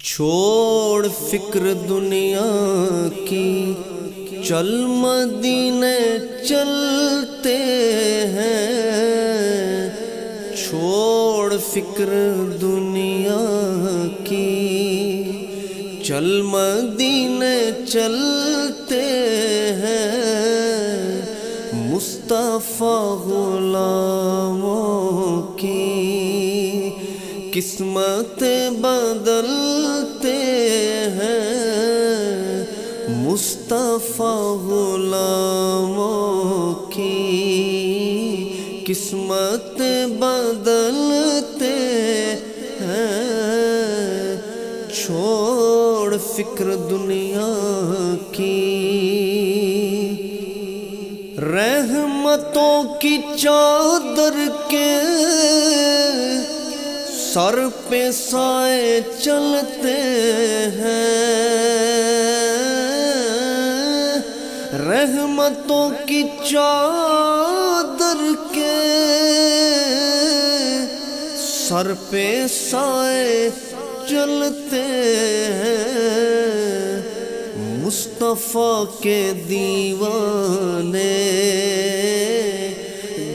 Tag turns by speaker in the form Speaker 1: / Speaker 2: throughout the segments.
Speaker 1: چھوڑ فکر دنیا کی، چل مدینے چلتے ہیں۔ چھوڑ فکر دنیا کی، چل مدینے چلتے ہیں۔ مصطفیٰ غلاموں کی قسمت بدلتے ہیں۔ مصطفیٰ غلاموں کی قسمت بدلتے ہیں۔ چھوڑ فکر دنیا کی، رحمتوں کی چادر کے سر پہ سائے چلتے ہیں۔ رحمتوں کی چادر کے سر پہ سائے چلتے ہیں۔ مصطفیٰ کے دیوانے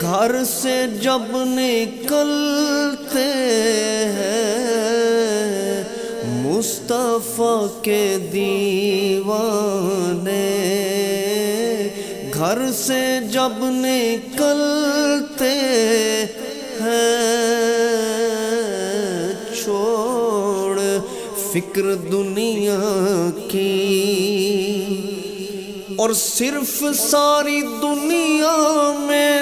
Speaker 1: گھر سے جب نکلتے ہیں۔ مصطفیٰ کے دیوانے گھر سے جب نکلتے ہیں۔ چھوڑ فکر دنیا کی، اور صرف ساری دنیا میں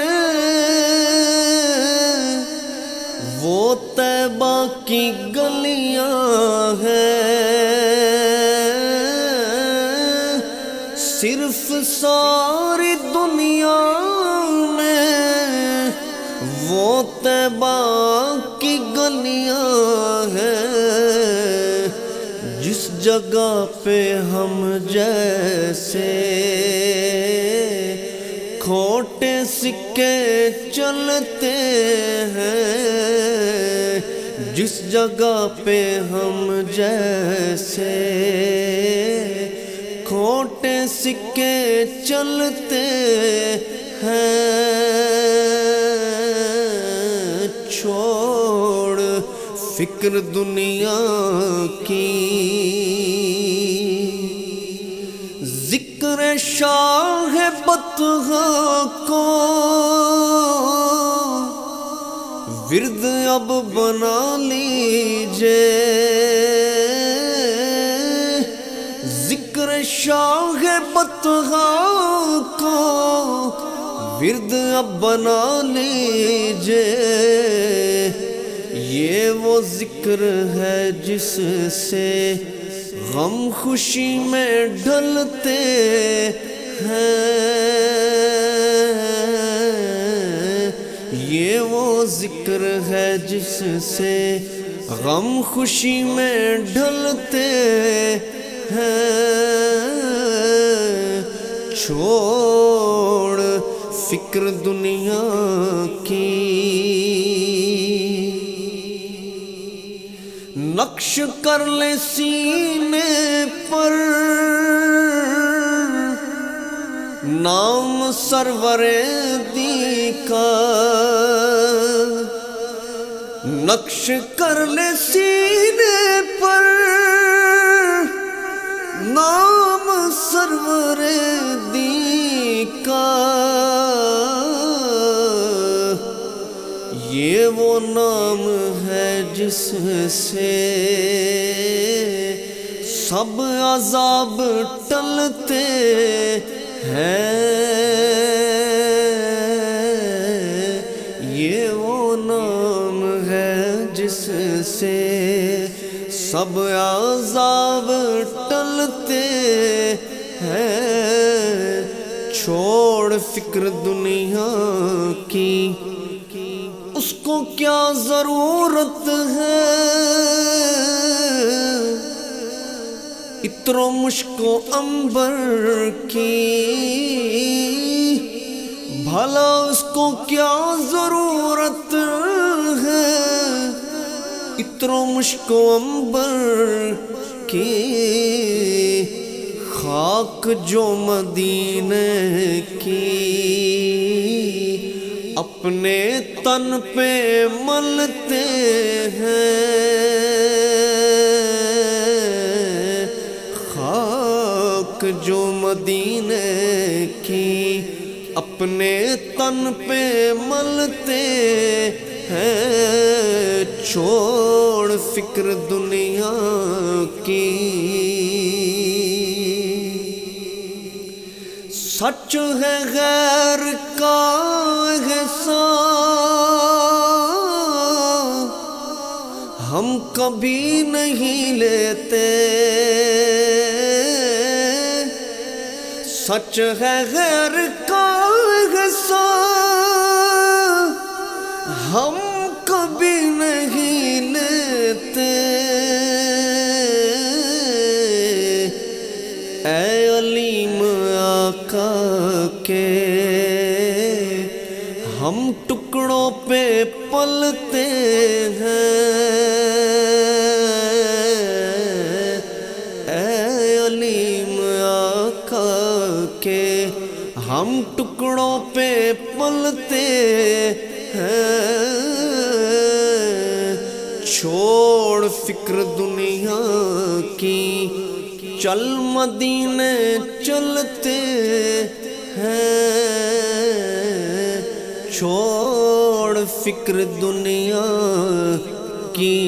Speaker 1: وہ طیبہ کی گلیاں ہیں۔ صرف ساری دنیا میں وہ طیبہ کی گلیاں ہیں۔ جس جگہ پہ ہم جیسے کھوٹے سکے چلتے ہیں۔ جس جگہ پہ ہم جیسے کھوٹے سکے چلتے ہیں۔ چھوڑ فکر دنیا کی، ذکر شاہ بطحہ کو ورد اب بنا لیجئے۔ ذکر شاہ بطحہ کو ورد اب بنا لیجئے۔ یہ وہ ذکر ہے جس سے غم خوشی میں ڈھلتے ہیں۔ یہ وہ ذکر ہے جس سے غم خوشی میں ڈھلتے ہیں۔ چھوڑ فکر دنیا کی، نقش کر لے سینے پر نام سرور دی کا۔ نقش کر لے سینے پر نام سرور دی کا۔ یہ وہ نام ہے جس سے سب عذاب ٹلتے ہیں۔ یہ وہ نام ہے جس سے سب عذاب ٹلتے ہیں۔ چھوڑ فکر دنیا کی، اس کو کیا ضرورت ہے عطر و مشک و عنبر کی؟ بھلا اس کو کیا ضرورت ہے عطر و مشک و عنبر کی خاک جو مدینے کی اپنے تن پہ ملتے ہیں، خاک جو مدینے کی اپنے تن پہ ملتے ہیں، چھوڑ فکر دنیا کی۔ سچ ہے غیر کا احسان ہم کبھی نہیں لیتے، سچ ہے غیر کا احسان ہم کبھی نہیں لیتے، اے علیم آقا کے ہم ٹکڑوں پہ پلتے ہیں، اے علیم آقا کے ہم ٹکڑوں پہ پلتے ہیں، چھوڑ فکر دنیا کی چل مدینے چلتے ہیں، چھوڑ فکر دنیا کی۔